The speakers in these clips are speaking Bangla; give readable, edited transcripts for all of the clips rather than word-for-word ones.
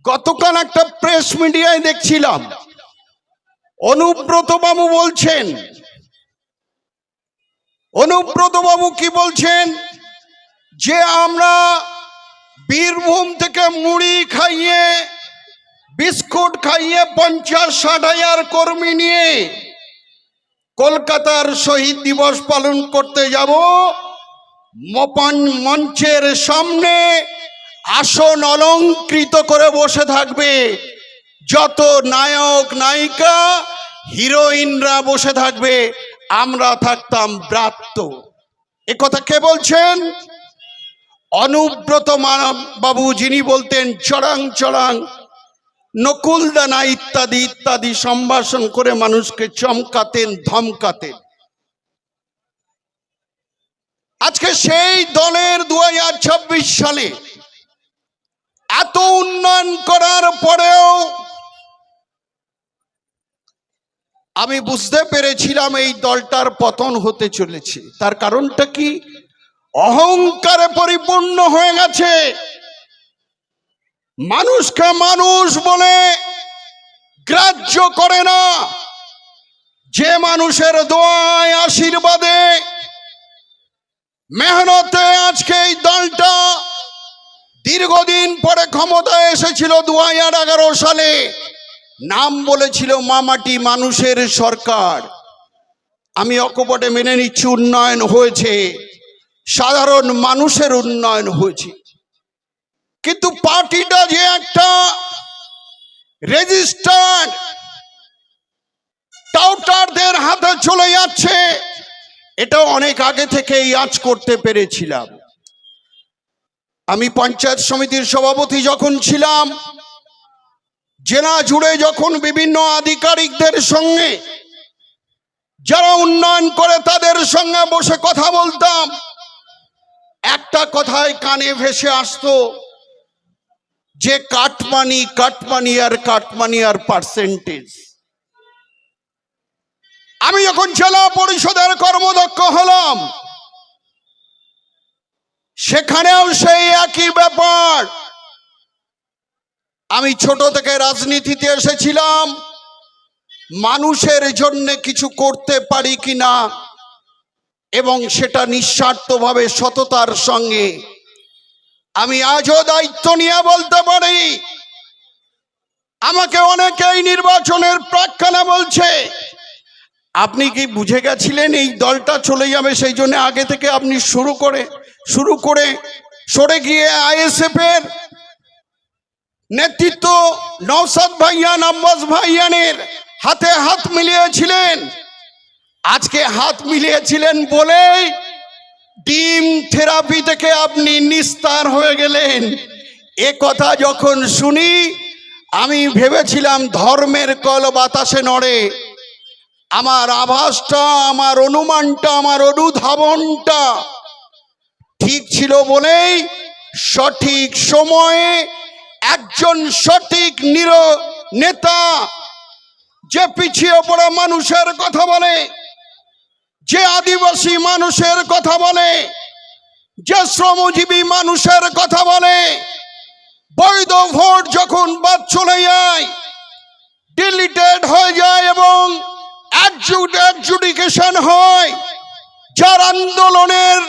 গতকাল একটা প্রেস মিডিয়ায় দেখছিলাম, অনুব্রত বাবু বলছেন, অনুব্রত বাবু কি বলছেন যে আমরা বীরভূম থেকে মুড়ি খাইয়ে বিস্কুট খাইয়ে 50-60 হাজার কর্মী নিয়ে কলকাতার শহীদ দিবস পালন করতে যাব। মঞ্চের সামনে আসন অলংকৃত করে বসে থাকবে যত নায়ক নায়িকা হিরোইনরা বসে থাকবে, আমরা থাকতাম ব্রাত্য। এ কথা কে বলছেন? অনুব্রত বাবু, যিনি বলতেন চড়াং চড়াং নকুলদানা ইত্যাদি ইত্যাদি সম্ভাষণ করে মানুষকে চমকাতেন, ধমকাতেন। আজকে সেই দলের 2026 সালে এত উন্নয়ন করার পরেও আমি বুঝতে পেরেছিলাম এই দলটার পতন হতে চলেছে। তার কারণটা কি? অহংকারে পরিপূর্ণ হয়ে গেছে। মানুষকে মানুষ বলে গ্রাহ্য করে না। যে মানুষের দোয়ায় আশীর্বাদে মেহনতে আজকে এই দলটা দীর্ঘদিন পরে ক্ষমতায় এসেছিল 2011 সালে, নাম বলেছিল মামাটি মানুষের সরকার। আমি অকপটে মেনে নিচ্ছি উন্নয়ন হয়েছে, সাধারণ মানুষের উন্নয়ন হয়েছে, কিন্তু পার্টিটা যে একটা রেজিস্টার্ড টাউটারদের হাতে চলে যাচ্ছে, এটা অনেক আগে থেকেই আঁচ করতে পেরেছিলাম। আমি পঞ্চায়েত সমিতির সভাপতি যখন ছিলাম, জেলা জুড়ে যখন বিভিন্ন আধিকারিকদের সঙ্গে যারা উন্নয়ন করে তাদের সঙ্গে বসে কথা বলতাম, একটা কথাই কানে ভেসে আসতো যে কাটমানি কাটমানি আর কাটমানি আর পার্সেন্টেজ। আমি যখন জেলা পরিষদের কর্মদক্ষ হলাম, সেখানেও সেই একই ব্যাপার। আমি ছোট থেকে রাজনীতিতে এসেছিলাম, মানুষের জন্য কিছু করতে পারি কিনা এবং সেটা নিঃস্বার্থভাবে সততার সঙ্গে। আমি আজও দায়িত্ব নিয়ে বলতে পারি, আমাকে অনেকেই নির্বাচনের প্রাক্কালে বলছে, আপনি কি বুঝে গেছিলেন এই দলটা চলে যাবে, সেই জন্য আগে থেকে আপনি শুরু করে সরে গিয়ে আইএসএফ এর নেতৃত্ব নওশাদ ভাইয়ান, আব্বাস ভাইয়ানের হাতে হাত মিলিয়েছিলেন। আজকে হাত মিলিয়েছিলেন বলেই টিম থেরাপি থেকে আপনি নিস্তার হয়ে গেলেন। এ কথা যখন শুনি আমি ভেবেছিলাম ধর্মের কল বাতাসে নড়ে। আমার আভাসটা, আমার অনুমানটা, আমার অনুধাবনটা ঠিক ছিল বলেই সঠিক সময়ে একজন সঠিক নেতা, যে পিছিয়ে পড়া মানুষের কথা বলে, যে আদিবাসী মানুষের কথা বলে, যে শ্রমজীবী মানুষের কথা বলে, বৈধ ভোট যখন বাদ চলে যায়, ডিলিটেড হয়ে যায় এবং অ্যাডজুডিকেশন হয়, যার আন্দোলনের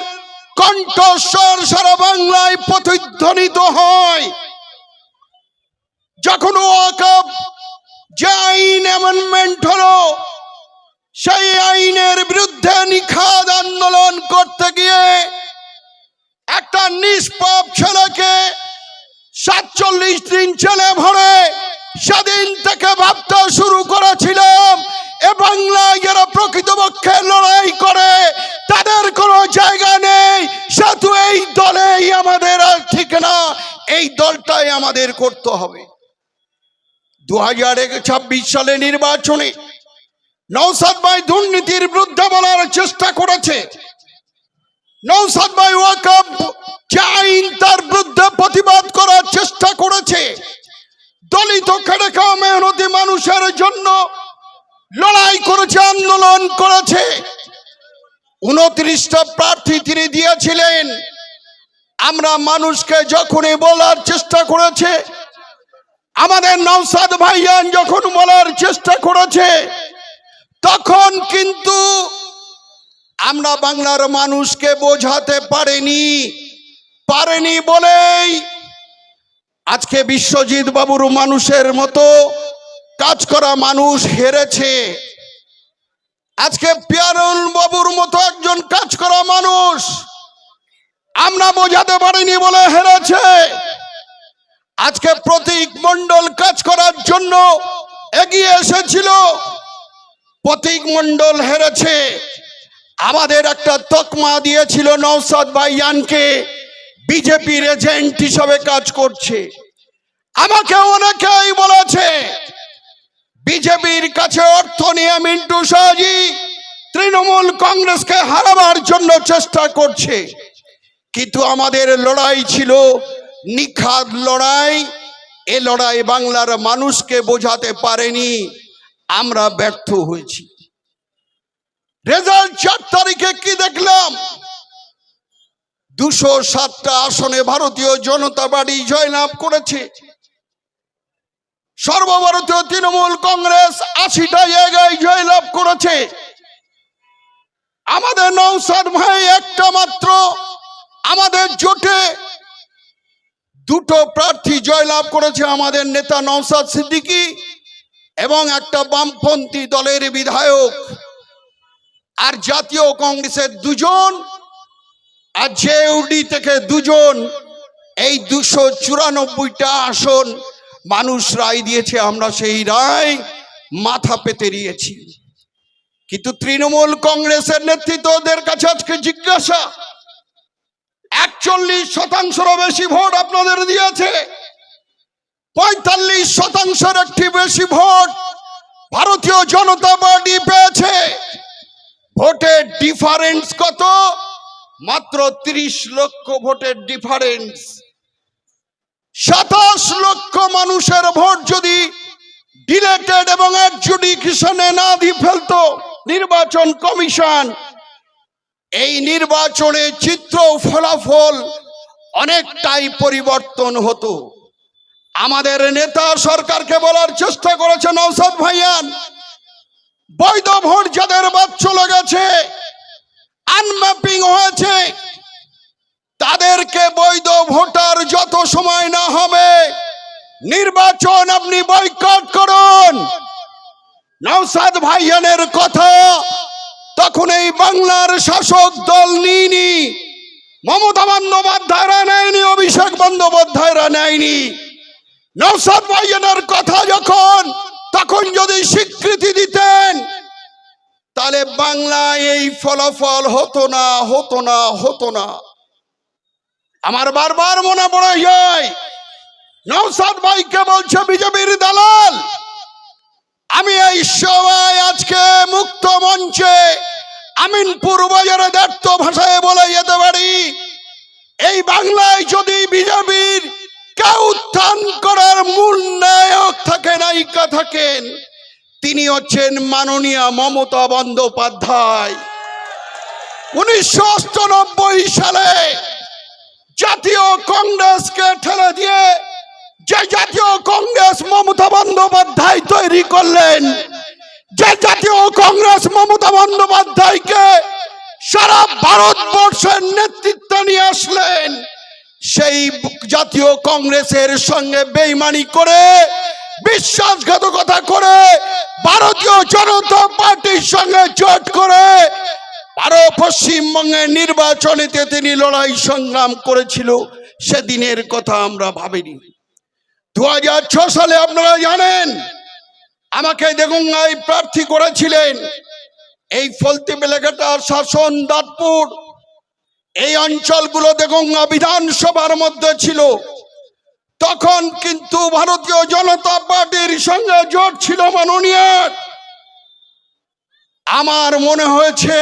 কণ্ঠস্বর সারা বাংলায় প্রতিধ্বনিত হয়, যখন ওয়াকফ যে আইন অ্যামেন্ডমেন্ট হলো, সেই আইনের বিরুদ্ধে নিখাদ আন্দোলন করতে গিয়ে একটা নিষ্পাপ ছেলেকে 47 দিন জেলে ভরে সেদিন থেকে ভাবতে শুরু করেছিলাম, এ বাংলায় যারা প্রকৃতপক্ষে লড়াই করে তাদের কোনো জায়গা নেই, সেহেতু এই দলেই আমাদের আর ঠিক না, এই দলটাই আমাদের করতে হবে। 2026 সালে নির্বাচনে নওশাদ ভাই দুর্নীতির বিরুদ্ধে বলার চেষ্টা করেছে, নওশাদ ভাই ওয়াকফ যে আইন তার বিরুদ্ধে প্রতিবাদ করার চেষ্টা করেছে, দলিত খেটে খাওয়া মেহনতি মানুষের জন্য লড়াই করেছে, আন্দোলন করেছে। 29টা প্রার্থী তিনি দিয়েছিলেন। আমরা মানুষকে যখনই বলার চেষ্টা করেছে আমাদের নওশাদ ভাইজান যখন বলার চেষ্টা করেছে, তখন কিন্তু আমরা বাংলার মানুষকে বোঝাতে পারেনি বলেই আজকে বিশ্বজিৎ বাবুর মানুষের মতো কাজ করা মানুষ হেরেছে। আজকে পিয়ারুল বাবুর মতো একজন কাজ করা মানুষ আমরা বোঝাতে পারিনি বলে হেরেছে। আজকে প্রতীক মণ্ডল কাজ করার জন্য এগিয়ে এসেছিল, প্রতীক মণ্ডল হেরেছে। আমাদের একটা তকমা দিয়েছিল নওশাদ ভাইজানকে, বিজেপির এজেন্ট হিসাবে কাজ করছে। আমাকে অনেকেই বলেছে বিজেপির কাছে অর্থ নিয়ে মিন্টু শাহজি তৃণমূল কংগ্রেসকে হারাবার জন্য চেষ্টা করছে, কিন্তু আমাদের লড়াই ছিল নিখাদ লড়াই। এ লড়াই বাংলার মানুষকে বোঝাতে পারেনি, আমরা ব্যর্থ হয়েছি। রেজাল্ট 4 তারিখে কি দেখলাম? 207টা আসনে ভারতীয় জনতা পার্টি জয়লাভ করেছে। সর্বভারতীয় তৃণমূল কংগ্রেস 80টা জায়গায় জয়লাভ করেছে। আমাদের নওশাদ ভাই একটা মাত্র আমাদের জোটে 2টো প্রার্থী জয়লাভ করেছে, আমাদের নেতা নওশাদ সিদ্দিকী এবং একটা বামপন্থী দলের বিধায়ক। আর জাতীয় কংগ্রেসের 2 জন আর জেউডি থেকে 2 জন। এই 294টা আসন মানুষ রায় দিয়েছে, আমরা সেই রায় মাথা পেতে দিয়েছি। কিন্তু তৃণমূল কংগ্রেসের নেতৃত্বদের কাছে আজকে জিজ্ঞাসা, 41%-রও বেশি ভোট আপনাদের দিয়েছে, 45%-এর একটি বেশি ভোট ভারতীয় জনতা পার্টি পেয়েছে। ভোটের ডিফারেন্স কত? মাত্র 30 লক্ষ ভোটের ডিফারেন্স। 27 লক্ষ মানুষের ভোট যদি ডিলেটেড এবং অ্যাডজুডিকেশনে না দিয়ে ফেলতো নির্বাচন কমিশন, এই নির্বাচনের চিত্র ফলাফল অনেকটাই পরিবর্তন হতো। আমাদের নেতা সরকারকে বলার চেষ্টা করেছে নওশাদ ভাইজান, বৈধ ভোট যাদের বাদ চলে গেছে, আনম্যাপিং হয়েছে, তাদেরকে বৈধ ভোটার যত সময় না হবে নির্বাচন আপনি বয়কট করুন। নওশাদ ভাইজানের কথা তখন এই বাংলার শাসক দল নিইনি, মমতা বন্দ্যোপাধ্যায়রা নেয়নি, অভিষেক বন্দ্যোপাধ্যায়রা নেয়নি। নওশাদ ভাইজানের কথা তখন যদি স্বীকৃতি দিতেন, তাহলে বাংলায় এই ফলাফল হতো না। আমার বারবার মনে পড়ে যায়, নওশাদ ভাইকে বলছে বিজেপির দালাল। আমি এই সভায় আজকে মুক্ত মঞ্চে আমিনপুর বাজারে দ্ব্যর্থ ভাষায় বলে যেতে পারি, এই বাংলায় যদি বিজেপির কেউ উত্থান করার মূল নায়ক নায়িকা থাকেন, তিনি হচ্ছেন মাননীয়া মমতা বন্দ্যোপাধ্যায়। 1998 সালে জাতীয় কংগ্রেসকে ঠেলে দিয়ে যে জাতীয় কংগ্রেস মমতা বন্দ্যোপাধ্যায় তৈরি করলেন, যে জাতীয় কংগ্রেস মমতা বন্দ্যোপাধ্যায়কে সারা ভারতবর্ষের নেতৃত্ব নিয়ে আসলেন, সেই জাতীয় কংগ্রেসের সঙ্গে বেইমানি করে, বিশ্বাসঘাতকতা করে, ভারতীয় জনতা পার্টির সঙ্গে জোট করে পশ্চিমবঙ্গের নির্বাচনেতে তিনি লড়াই সংগ্রাম করেছিল। সেদিনের কথা আমরা ভাবিনি। 2006 সালে আপনারা জানেন আমাকে দেগঙ্গায় প্রার্থী করেছিলেন। এই ফলতি বেলেঘাটা, শাসন, দাঁতপুর, এই অঞ্চলগুলো দেগঙ্গা বিধানসভার মধ্যে ছিল। তখন কিন্তু ভারতীয় জনতা পার্টির সঙ্গে জোট ছিল মাননীয়। আমার মনে হয়েছে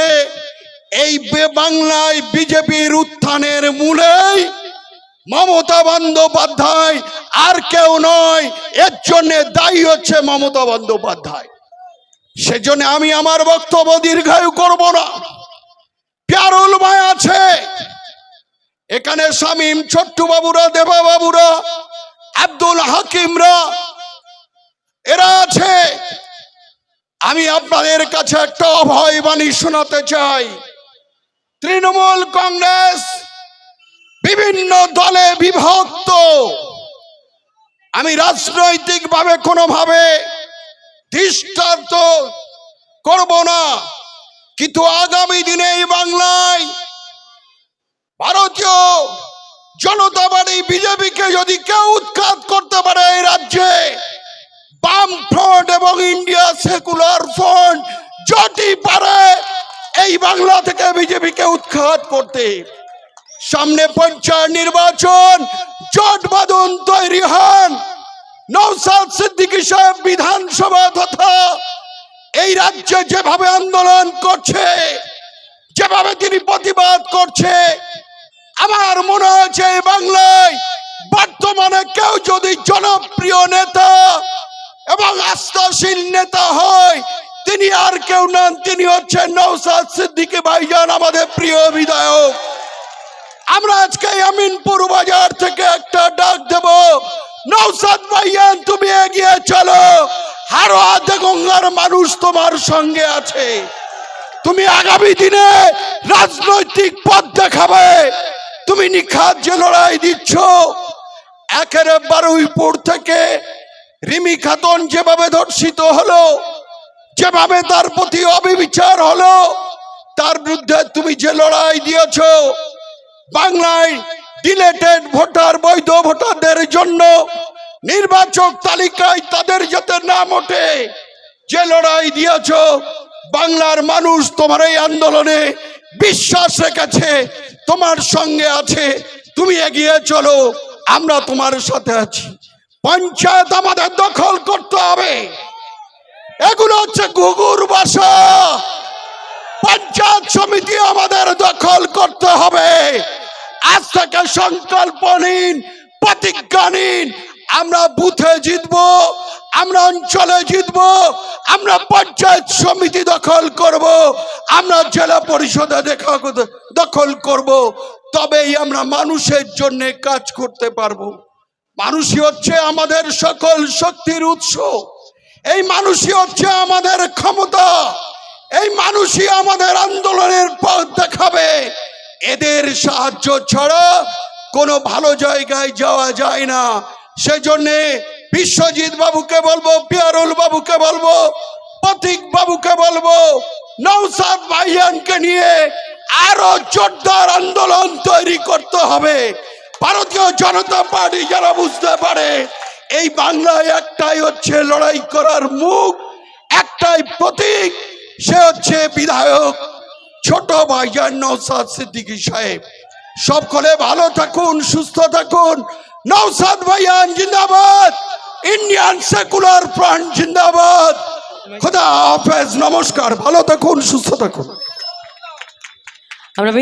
এই বাংলায় বিজেপির উত্থানের মূলেই মমতা বন্দ্যোপাধ্যায়, আর কেউ নয়। এর জন্য দায়ী হচ্ছে মমতা বন্দ্যোপাধ্যায়। সেজন্য আমি আমার বক্তব্য দীর্ঘায়ু করব না। পিয়ারুল ভাই আছে এখানে, শামীম, ছোট্টু বাবুরা, দেবা বাবুরা, আব্দুল হাকিমরা, এরা আছে। আমি আপনাদের কাছে একটা অভয় বাণী শোনাতে চাই। তৃণমূল কংগ্রেস বিভিন্ন দলে বিভক্ত। আমি রাজনৈতিকভাবে কোনোভাবে দৃষ্টান্ত করব না, কিন্তু আগামী দিনে এই বাংলায় ভারতীয় জনতা পার্টি বিজেপিকে যদি কেউ উৎখাত করতে পারে, এই রাজ্যে বাম ফ্রন্ট এবং ইন্ডিয়া সেকুলার ফ্রন্ট জোটই পারে এই বাংলা থেকে বিজেপিকে উৎখাত করতে। সামনে পঞ্চায়েত নির্বাচন, জোট বাঁধন তৈরি হন। নওশাদ সিদ্দিকী সাহেব বিধানসভা তথা এই রাজ্যে যেভাবে আন্দোলন করছে, যেভাবে তিনি প্রতিবাদ করছে, আমার মনে হচ্ছে এই বাংলায় বর্তমানে কেউ যদি জনপ্রিয় নেতা এবং আস্থাশীল নেতা হয়, তিনি আর কেউ নন, তিনি হচ্ছেন নওশাদ সিদ্দিকী ভাইজান, আমাদের প্রিয় বিধায়ক। আমরা আজকে আমিনপুর বাজার থেকে একটা ডাক দেব, নওশাদ ভাইজান তুমি এগিয়ে চলো, হারোয়া গঙ্গার মানুষ তোমার সঙ্গে আছে। তুমি আগামী দিনে রাজনৈতিক পথ দেখাবে। তুমি নিখাত যে লড়াই দিচ্ছ, একেবারে বারুইপুর থেকে রিমি খাতুন যেভাবে ধর্ষিত হলো, যেভাবে তার প্রতি অবিচার হলো, তার বিরুদ্ধে তুমি যে লড়াই দিয়েছ, বাংলায় ডিলেটেড ভোটার, বৈধ ভোটারদের জন্য নির্বাচক তালিকায় তাদের যাতে নাম ওঠে, যে লড়াই দিয়েছ, বাংলার মানুষ তোমার এই আন্দোলনে বিশ্বাস রেখেছে, তোমার সঙ্গে আছে। তুমি এগিয়ে চলো, আমরা তোমার সাথে আছি। পঞ্চায়েত আমাদের দখল করতে হবে। এগুলো হচ্ছে ঘুঘুর বাসা। পঞ্চায়েত সমিতি আমাদের দখল করতে হবে। আজ থেকে সংকল্প নিন, প্রতিজ্ঞা নিন। আমরা বুথে জিতবো, আমরা অঞ্চলে জিতবো, আমরা পঞ্চায়েত সমিতি দখল করব, আমরা জেলা পরিষদে দখল করব। তবেই আমরা মানুষের জন্য কাজ করতে পারবো। মানুষই হচ্ছে আমাদের সকল শক্তির উৎস। এই মানুষই হচ্ছে আমাদের ক্ষমতা। এই মানুষই আমাদের আন্দোলনের পথ দেখাবে। এদের সাহায্য ছাড়া কোনো ভালো জায়গায় যাওয়া যায় না। সেজন্য বিশ্বজিৎ বাবুকে বলবো, পিয়ারুল বাবুকে বলবো, প্রতীক বাবুকে বলবো, নওশাদ ভাইজানকে নিয়ে আরো জোরদার আন্দোলন তৈরি করতে হবে। ভারতীয় জনতা পার্টি যারা বুঝতে পারে এই বাংলায় একটাই হচ্ছে লড়াই করার মুখ, একটাই প্রতীক, সে হচ্ছে বিধায়ক ছোট ভাইজান নওশাদ সিদ্দিকী সাহেব। সকলে ভালো থাকুন, সুস্থ থাকুন। নওশাদ ভাইজান জিন্দাবাদ, ইন্ডিয়ান সেকুলার ফ্রন্ট জিন্দাবাদ। খোদা হাফেজ, নমস্কার, ভালো থাকুন, সুস্থ থাকুন। আমরা